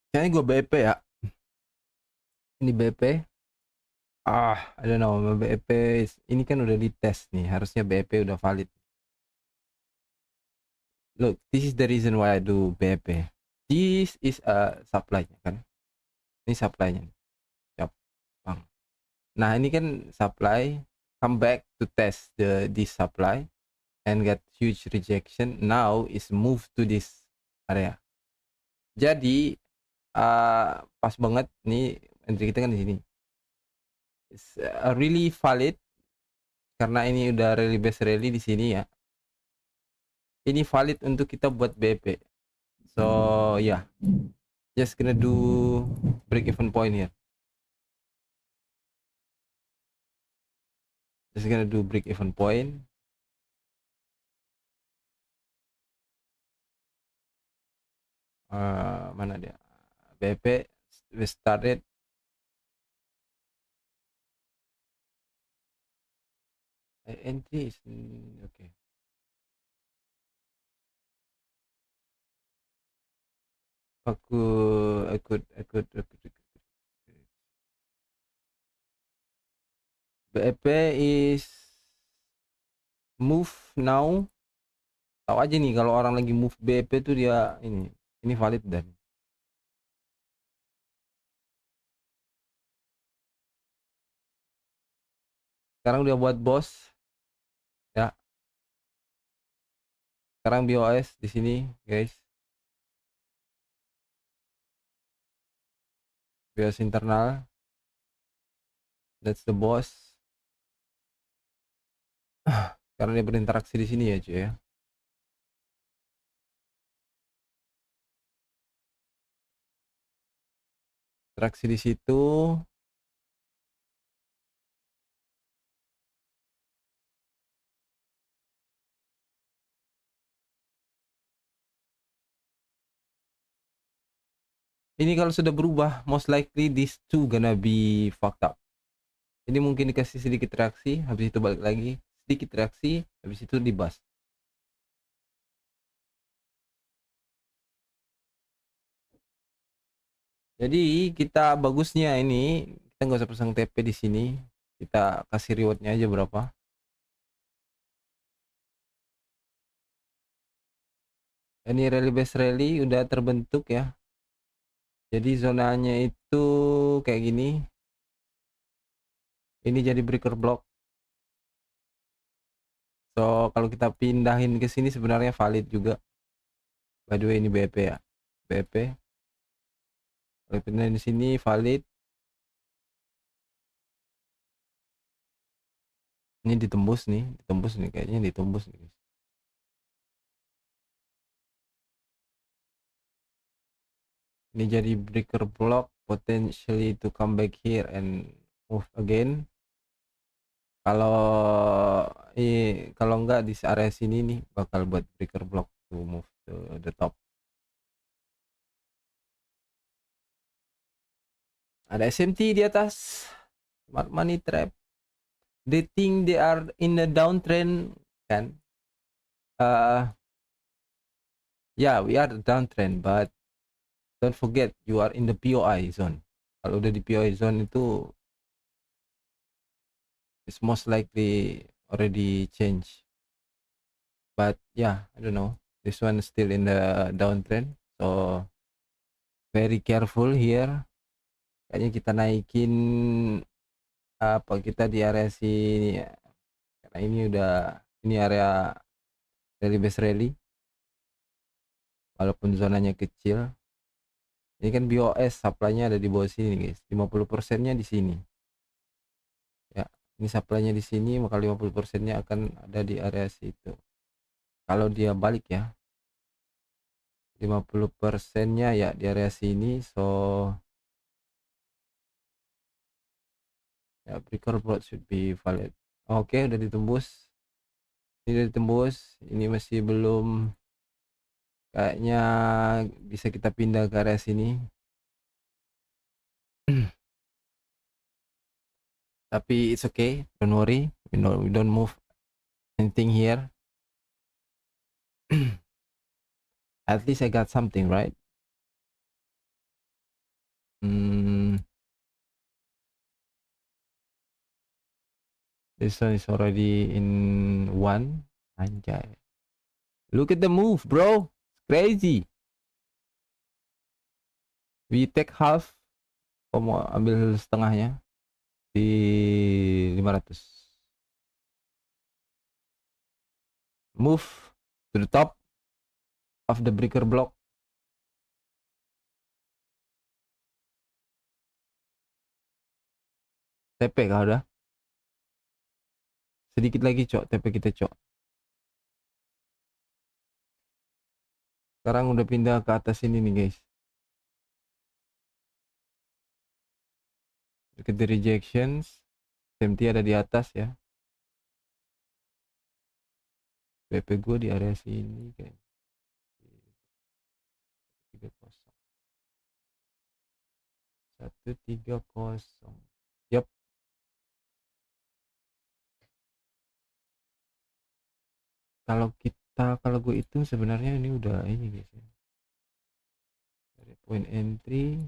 Kayaknya gue BP ya. Ini BP. I don't know. BP ini kan udah dites nih. Harusnya BP udah valid. Look, this is the reason why I do BP. This is a supply kan. Ini supply-nya. Jepang. Nah, ini kan supply. Come back to test this supply and get huge rejection. Now is move to this area. Jadi pas banget nih entry kita kan di sini. It's really valid karena ini udah rally base rally di sini ya. Ini valid untuk kita buat BP. So yeah, just gonna do break even point here. Just gonna do break even point. Mana dia? BP we started. Entry is okay. I could. BP is move now. Tahu aja nih kalau orang lagi move BP tuh dia ini valid dan sekarang dia buat bos ya. Sekarang BOS di sini guys. BOS internal. That's the boss. Karena dia berinteraksi di sini ya cuy ya. Interaksi di situ. Ini kalau sudah berubah, most likely these two gonna be fucked up. Jadi mungkin dikasih sedikit reaksi, habis itu balik lagi, sedikit reaksi, habis itu dibas. Jadi kita bagusnya ini kita nggak usah pasang TP di sini, kita kasih rewardnya aja berapa. Ini rally base rally udah terbentuk ya. Jadi zonanya itu kayak gini. Ini jadi breaker block. So kalau kita pindahin ke sini sebenarnya valid juga. By the way ini BP ya. BP. Kalau pindahin di sini valid. Ini ditembus nih kayaknya ditembus nih. Ini jadi breaker block potentially to come back here and move again. Kalau enggak di area sini nih bakal buat breaker block to move to the top. Ada SMT di atas. Smart money trap. They think they are in a downtrend kan. Yeah, we are the downtrend, but don't forget you are in the POI zone. Kalau udah di POI zone itu it's most likely already changed. But yeah, I don't know. This one is still in the downtrend, so very careful here. Kayaknya kita naikin kita di area sini ya. Karena ini area rally base rally. Walaupun zonanya kecil. Ini kan BOS supply-nya ada di bawah sini guys. 50%-nya di sini. Ya, ini supply-nya di sini, maka 50%-nya akan ada di area situ. Kalau dia balik ya. 50%-nya ya di area sini, so ya breaker block should be valid. Oke, udah ditembus. Ini udah ditembus, ini masih belum, kayaknya bisa kita pindah ke area sini. Tapi it's okay, don't worry, we don't move anything here. At least I got something, right? This one is already in one. Anjay. Look at the move, bro. Crazy. We take half. Kau mau ambil setengahnya di 500. Move to the top of the breaker block. TP kah udah? Sedikit lagi, cok. TP kita, cok. Sekarang udah pindah ke atas ini nih, guys. Dekat the rejections. SMT ada di atas ya. BP gue di area sini kayak 30. 130. Yap. Kalau gue itu sebenarnya ini udah ini guys ya. Dari point entry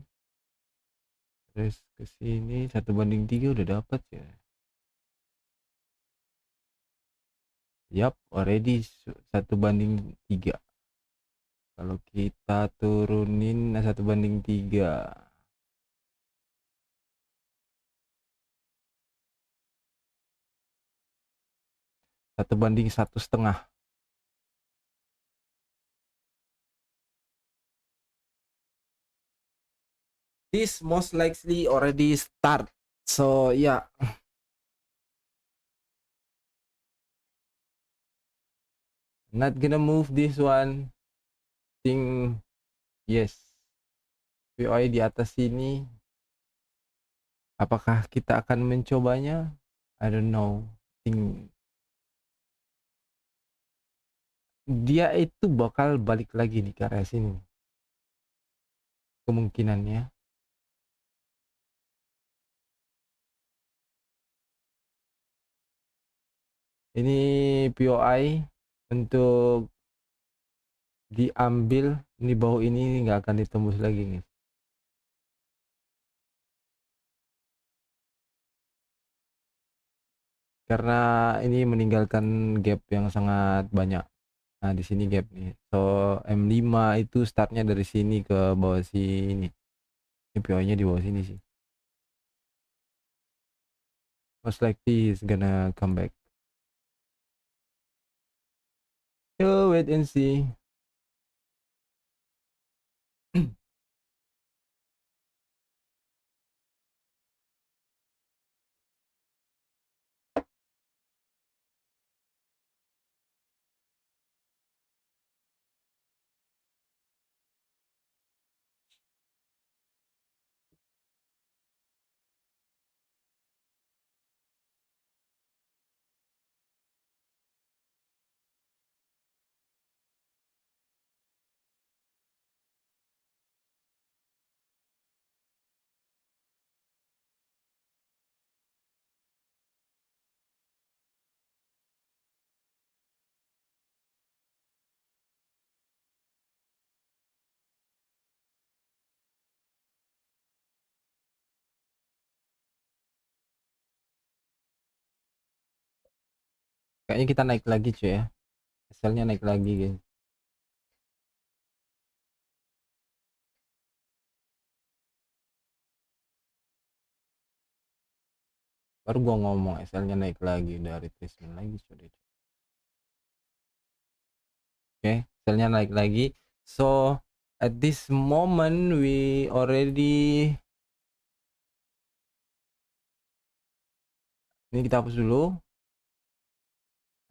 terus ke sini 1/3 udah dapat ya. Yap, already 1/3. Kalau kita turunin 1/3, 1/1,5. This most likely already start. So yeah. Not gonna move this one. Think yes. POI di atas sini. Apakah kita akan mencobanya? I don't know. Think dia itu bakal balik lagi di area sini. Kemungkinannya. Ini POI untuk diambil di bawah ini nggak akan ditembus lagi nih. Karena ini meninggalkan gap yang sangat banyak. Nah, di sini gap nih. So, M5 itu startnya dari sini ke bawah sini. Ini POI-nya di bawah sini sih. Most likely is gonna come back. Yo, wait and see. Kayaknya kita naik lagi cuy ya. Hasilnya naik lagi guys. Baru gua ngomong SL-nya naik lagi, udah retracement lagi cuy. Oke, SL-nya naik lagi. So at this moment we already, ini kita hapus dulu.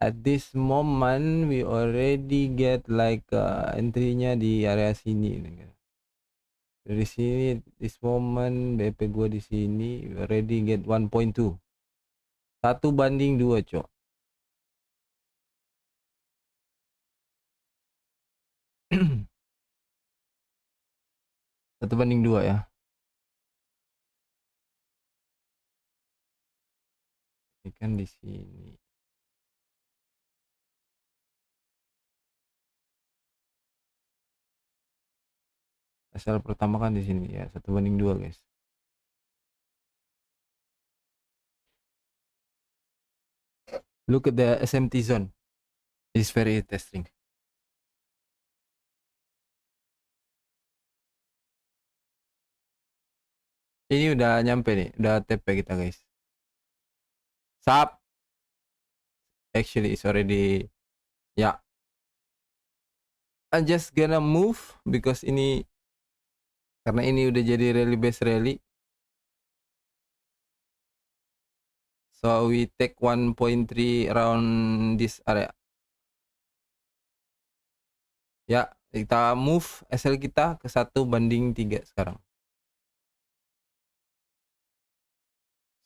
At this moment we already get like entry-nya di area sini. Dari sini this moment BP gua di sini already get 1.2. 1/2 cok. 1/2 ya. Ini kan di sini. SL pertama kan di sini ya 1:2 guys. Look at the SMT zone. It's very interesting. Ini udah nyampe nih, udah TP kita guys. Sap. Actually it's already ya. I'm just gonna move because ini karena ini udah jadi rally base rally. So we take 1.3 around this area. Ya, kita move SL kita ke 1:3 sekarang.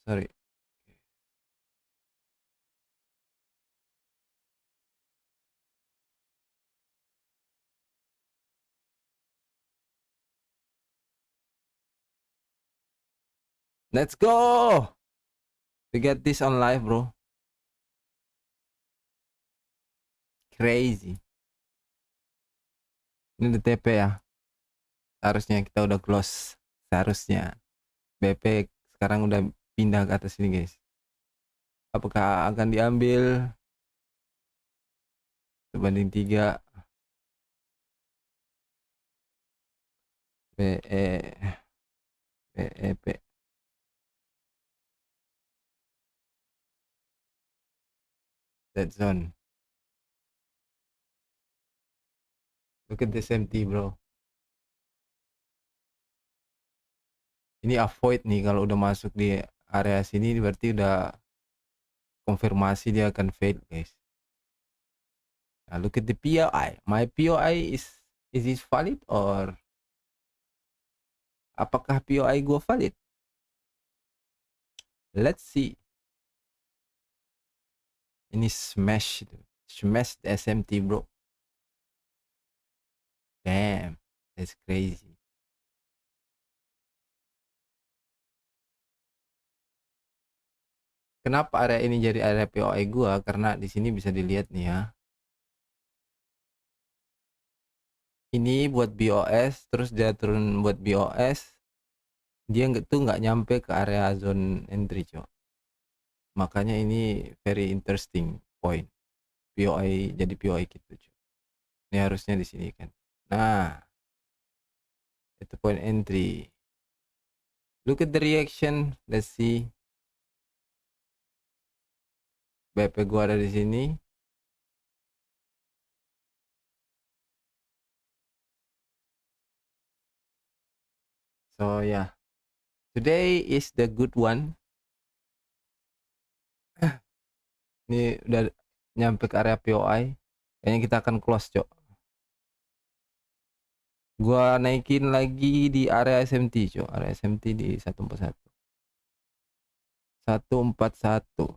Sorry. Let's go. We get this on live, bro. Crazy. Ini udah TP ya. Harusnya kita udah close. Seharusnya. BP sekarang udah pindah ke atas ini, guys. Apakah akan diambil 1:3 BEP dead zone. Look at this empty, bro. Ini avoid nih kalau udah masuk di area sini berarti udah konfirmasi dia akan fail, guys. Now look at the POI. My POI is it valid or apakah POI gua valid? Let's see. Ini smash the SMT, bro. Damn, that's crazy. Kenapa area ini jadi area POI gua? Karena di sini bisa dilihat nih ya. Ini buat BOS, terus dia turun buat BOS. Dia nggak nyampe ke area zone entry, cok. Makanya ini very interesting point. POI jadi POI gitu, cok. Ini harusnya di sini kan. Nah, itu point entry. Look at the reaction. Let's see. BP gua ada di sini. So yeah, today is the good one. Ini udah nyampe ke area POI. Kayaknya kita akan close, cok. Gua naikin lagi di area SMT, cok. Area SMT di 141. 141.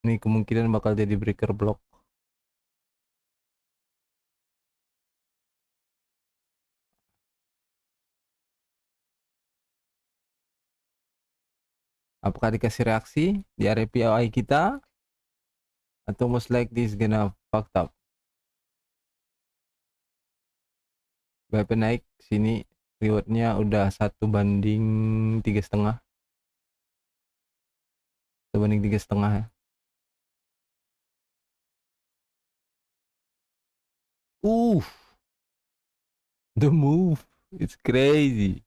Ini kemungkinan bakal jadi breaker block. Apakah dikasih reaksi di area POI kita? Atau most likely is gonna fucked up. BP naik sini, rewardnya udah 1:3,5. 1:3,5 ya. The move, it's crazy.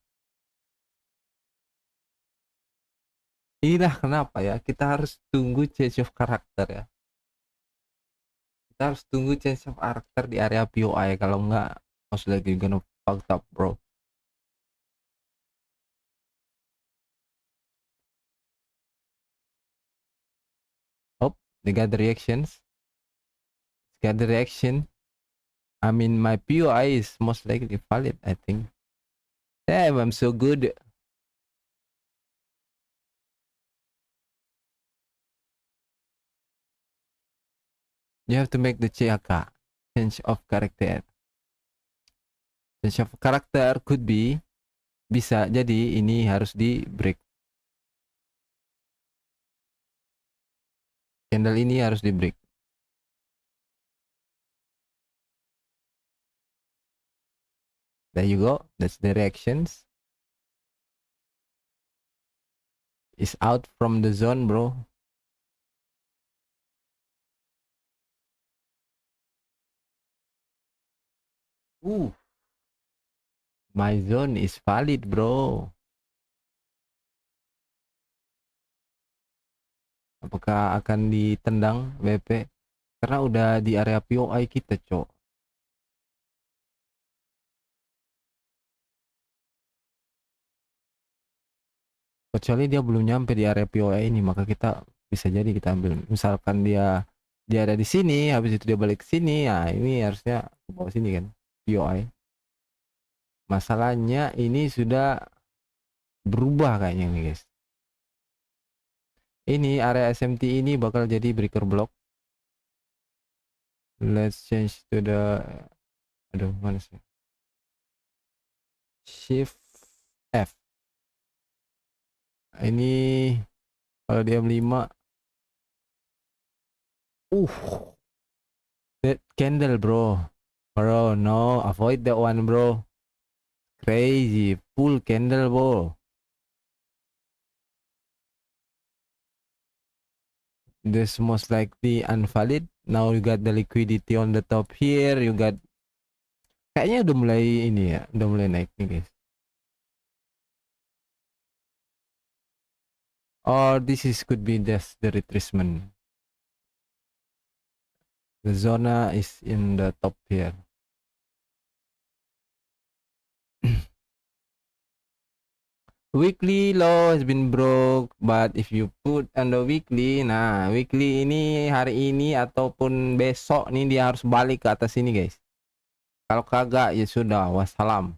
Inilah kenapa ya kita harus tunggu change of character ya. Kita harus tunggu change of character di area POI, kalau enggak most likely gonna fucked up, bro. Oh, they got the reactions. Got the reaction. I mean, my POI is most likely valid, I think. Damn, I'm so good. You have to make the CHK, change of character. Change of character could be, bisa jadi ini harus di break. Candle ini harus di break. . There you go. That's the reactions. Is out from the zone, bro. My zone is valid, bro. Apakah akan ditendang BP? Karena udah di area POI kita, cok. Kecuali dia belum nyampe di area POI ini, maka kita bisa jadi kita ambil. Misalkan dia ada di sini, habis itu dia balik ke sini, ya ini harusnya ke bawah sini kan, POI. Masalahnya ini sudah berubah kayaknya nih, guys. Ini area SMT ini bakal jadi breaker block. Let's change to the, aduh mana sih? Shift F. Ini kalau dia 5, that candle, bro. Bro, no, avoid that one, bro. Crazy, full candle, bro. This most likely unvalid. Now you got the liquidity on the top here. You got, kayaknya udah mulai ini ya, udah mulai naik nih, guys. Or this is could be just the retracement. The zona is in the top here. Weekly low has been broke, but if you put on the weekly, nah weekly ini hari ini ataupun besok nih dia harus balik ke atas ini, guys. Kalau kagak ya sudah, wassalam.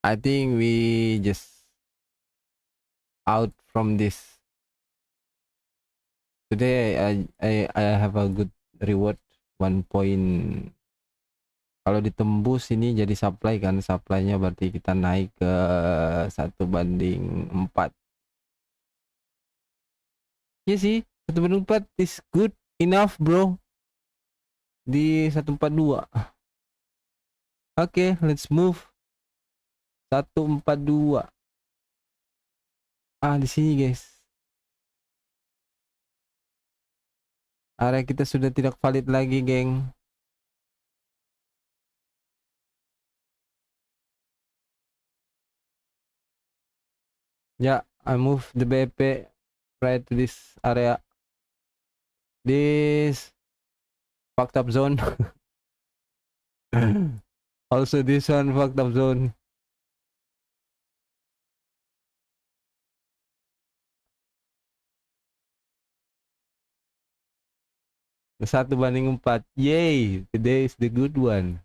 I think we just out from this. Today I have a good reward 1 point. Kalau ditembus ini jadi supply kan, supply-nya berarti kita naik ke 1/4. Ya sih, 1/4 is good enough, bro. Di 142. Oke, let's move. 142. Di sini, guys. Area kita sudah tidak valid lagi, geng. Ya, I move the BP right to this area. This fucked up zone. Also this one fucked up zone. Satu banding 4. Yay, today is the good one.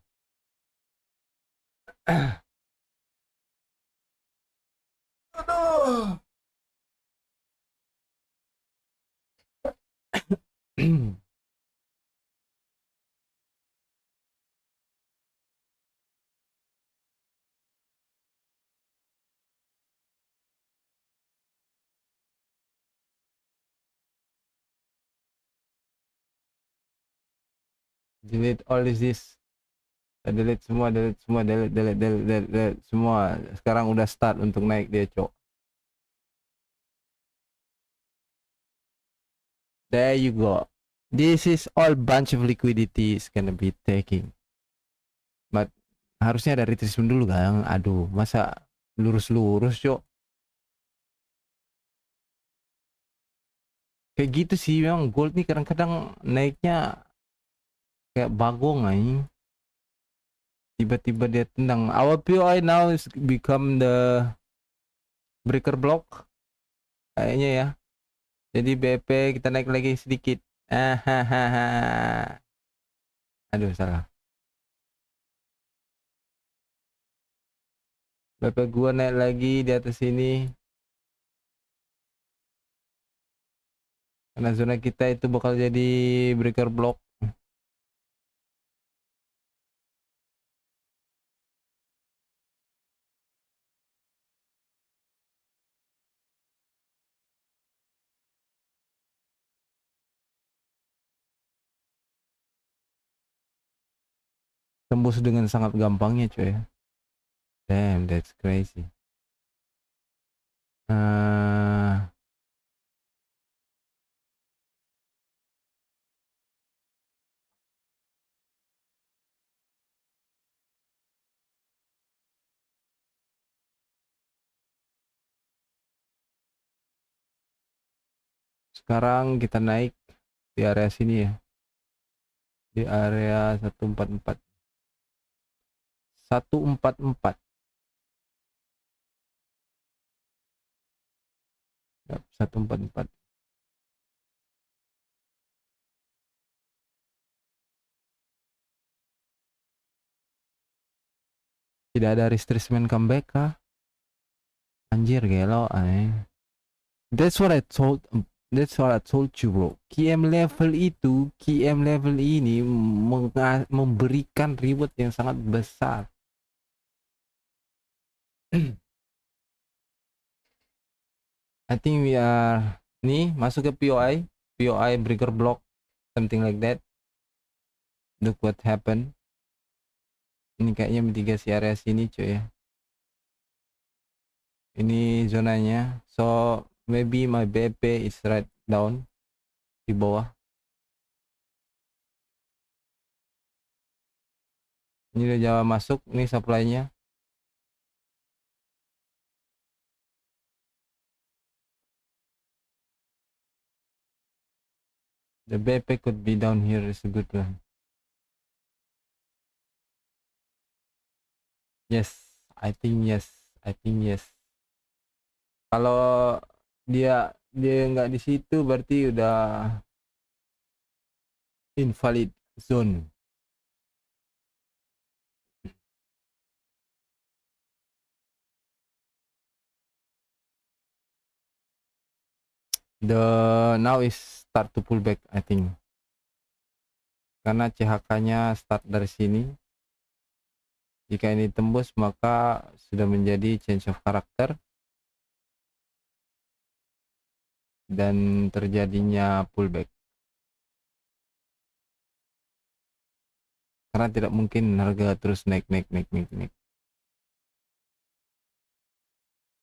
Delete all this. Delete semua, delete semua. Sekarang udah start untuk naik dia, cok. There you go. This is all bunch of liquidity is gonna be taking. But harusnya ada retracement dulu kan. Aduh, masa lurus-lurus, cok. Kayak gitu sih, memang gold nih kadang-kadang naiknya kayak bagong aja. Tiba-tiba dia tendang. Our POI now is become the breaker block kayaknya ya. Jadi BP kita naik lagi sedikit. Aduh, salah. BP gua naik lagi di atas sini. Karena zona kita itu bakal jadi breaker block. tembus dengan sangat gampangnya coy. Damn, that's crazy. Sekarang kita naik di area sini ya, di area 144. 144. Yap, 144. Tidak ada retracement comeback kah? Anjir gelo aneh. That's what I told you bro. KM level ini memberikan reward yang sangat besar. I think we are nih masuk ke POI breaker block, something like that. Look what happened. Ini kayaknya mitigasi area sini cuy ya. Ini zonanya, so maybe my BP is right down di bawah. Ini udah Jawa masuk, ini supply-nya. The BP could be down here, is a good one. Yes, I think yes. Kalau dia nggak di situ berarti udah invalid zone. Now is start to pull back I think. Karena CHK-nya start dari sini. Jika ini tembus maka sudah menjadi change of character dan terjadinya pullback. Karena tidak mungkin harga terus naik.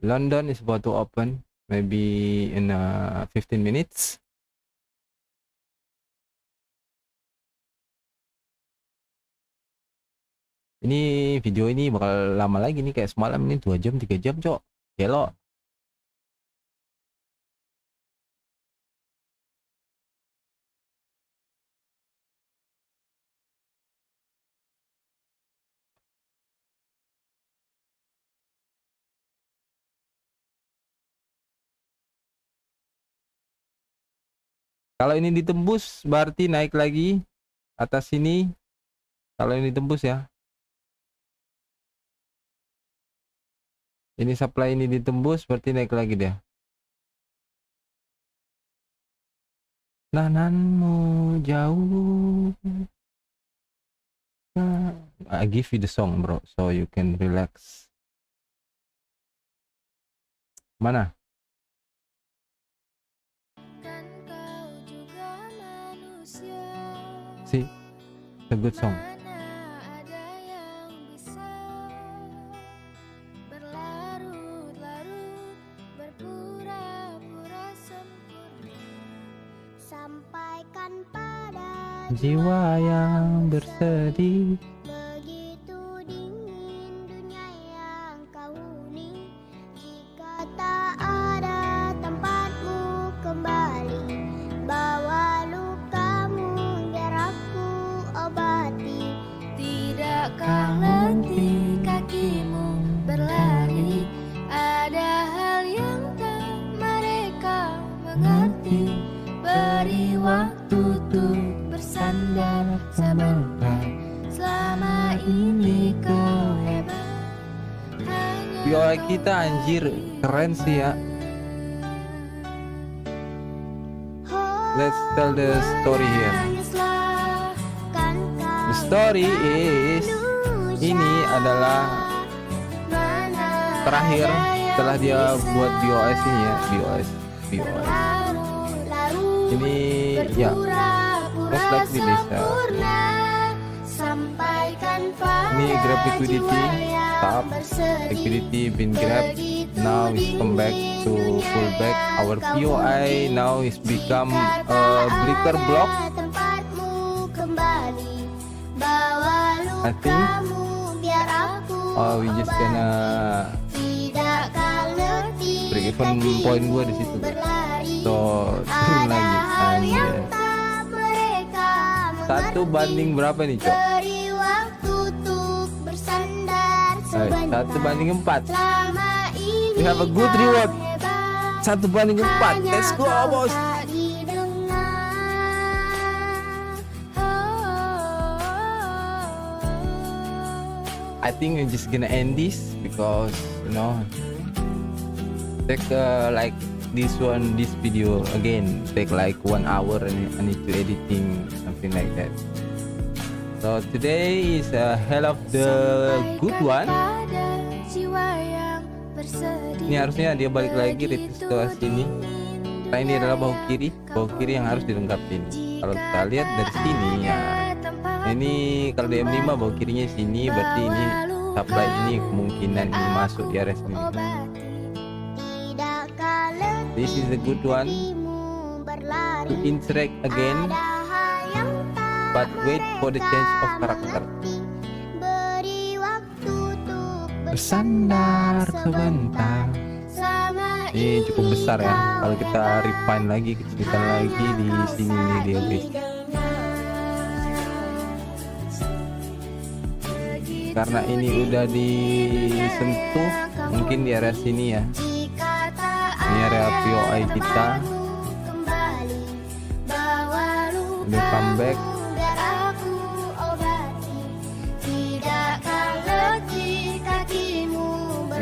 London is about to open maybe in 15 minutes. Ini video ini bakal lama lagi nih, kayak semalam ini 2 jam 3 jam cok. Gelo. Kalau ini ditembus berarti naik lagi atas sini. Kalau ini tembus ya. Ini supply ini ditembus berarti naik lagi dia. Nananmu jauh. I give you the song bro, so you can relax. Mana? See, it's a good song. Sampaikan pada Jiwa yang bersedih, begitu dingin dunia yang kau huni. Jika tak ada tempatmu kembali, bawa lukamu biar aku obati. Tidakkah letih kakimu berlari? Ada hal yang tak mereka mengerti. Beri waktu tuh bersandar sebentar. Selama ini kau hebat. viola kita anjir keren sih ya. Let's tell the story here. The story is, ini adalah terakhir setelah dia buat BOS ini ya, BOS. Ini ya most likely bisa. Sampaikan Ini grab liquidity, stop, liquidity been grabbed. Now it's come back to pull back. Our POI now is become a breaker block. I think we just gonna break even point gua di situ. So turun lagi. Satu banding berapa nih, Cok? 1/4. We have a good reward. 1/4. Let's go, bos. I think we're just gonna end this because take like this video again take like 1 hour and I need to editing something like that. So today is a hell of the good one. Ini harusnya dia balik lagi retus ke sini. Karena ini adalah bahu kiri yang harus dilengkapin. Kalau kita lihat dari sini ya, ini kalau di M5 bahu kirinya sini, berarti ini supply ini kemungkinan ini masuk di area sini. This is a good one to interact again, but wait for the change of character. Bersandar sebentar. Ini cukup besar ya. Kalau kita refine lagi, kecilkan lagi di sini nih dia guys. Karena ini udah disentuh, mungkin di area sini ya. Ini area POI kita. Udah comeback.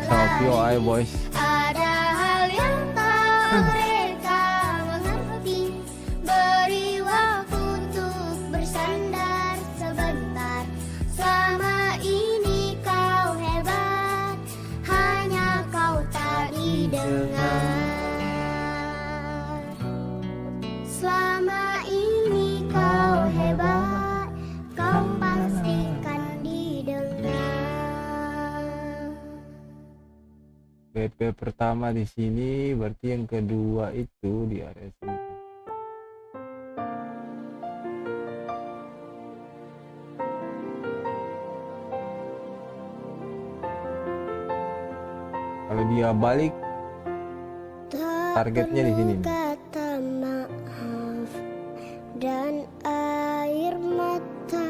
Sama POI boys. Ada hal yang tak mereka mengerti. Beri waktu untuk bersandar sebentar. Selama ini kau hebat, hanya kau tak didengar. Selama ini kau hebat, kau pastikan didengar. BP pertama di sini, berarti yang kedua itu di area sini. Kalau dia balik, targetnya di sini. Kata maaf dan air mata,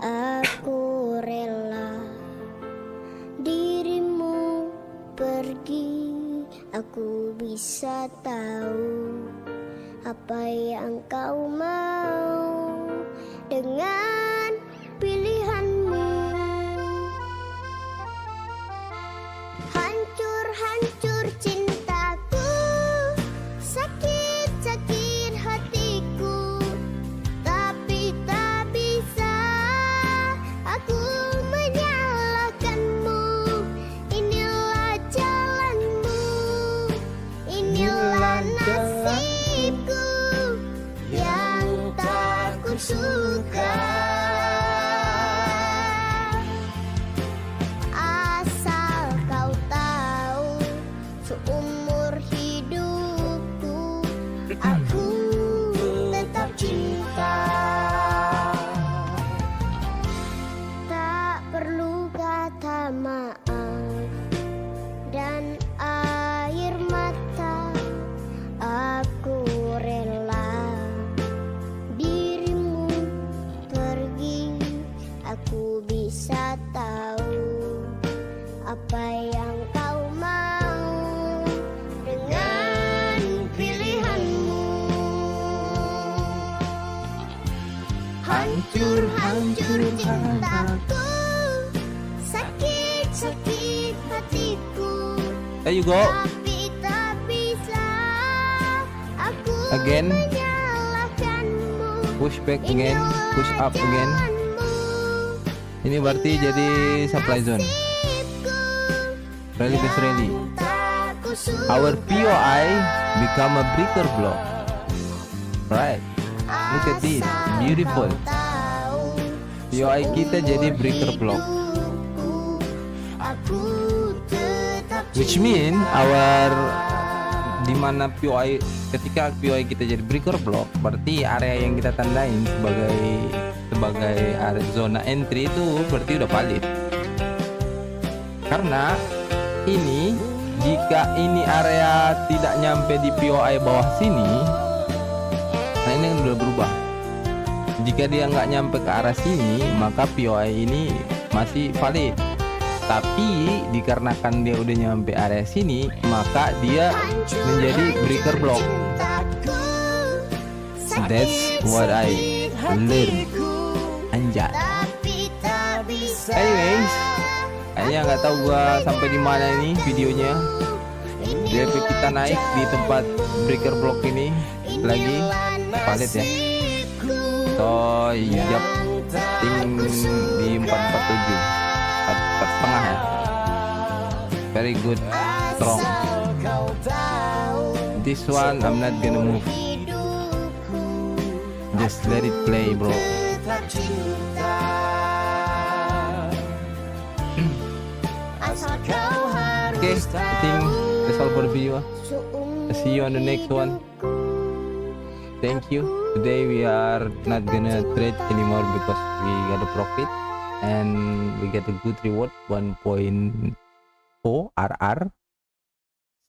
aku rela dirimu pergi. Aku bisa tahu apa yang kau mau dengan pilihanmu. Hancur-hancur cintaku, sakit-sakit hatiku, tapi tak bisa aku menyalahkanmu. Inilah jalanmu, inilah nasibku yang tak kusuka. Seumur hidupku aku tetap cinta. Tak perlu kata maaf dan air mata, aku rela dirimu pergi. Aku bisa tahu apa yang kau mau dengan pilihanmu. Hancur-hancur cintaku, sakit-sakit hatiku, There you go. tapi tak bisa aku Again. menyalahkanmu. Push back again, push up again. Jalanmu, Ini berarti jadi supply zone. Rally base rally. tak kusuka. Our POI become a breaker block. Right. Look at this, beautiful. POI kita jadi breaker block, Aku tetap which mean our dimana POI, ketika POI kita jadi breaker block, berarti area yang kita tandain sebagai area zona entry itu berarti udah valid. Karena ini, jika ini area tidak nyampe di POI bawah sini, nah ini kan udah berubah. Jika dia nggak nyampe ke arah sini, maka POI ini masih valid. Tapi dikarenakan dia udah nyampe area sini, maka dia menjadi breaker block. That's what I learned. Anjay. Anyways, kayaknya nggak tahu gua sampai di mana ini videonya. DP kita naik di tempat breaker block ini lagi valid ya. So, yap, ting di 447, 4,5 ya. Very good, strong. This one I'm not gonna move. Just let it play, bro. Okay, I think that's all for the video. I'll see you on the next one. Thank you. Today we are not gonna trade anymore because we got a profit and we get a good reward, 1.4 RR.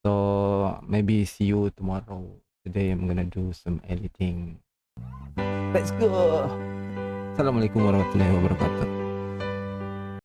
So maybe see you tomorrow. Today I'm gonna do some editing. Let's go. Assalamualaikum warahmatullahi wabarakatuh.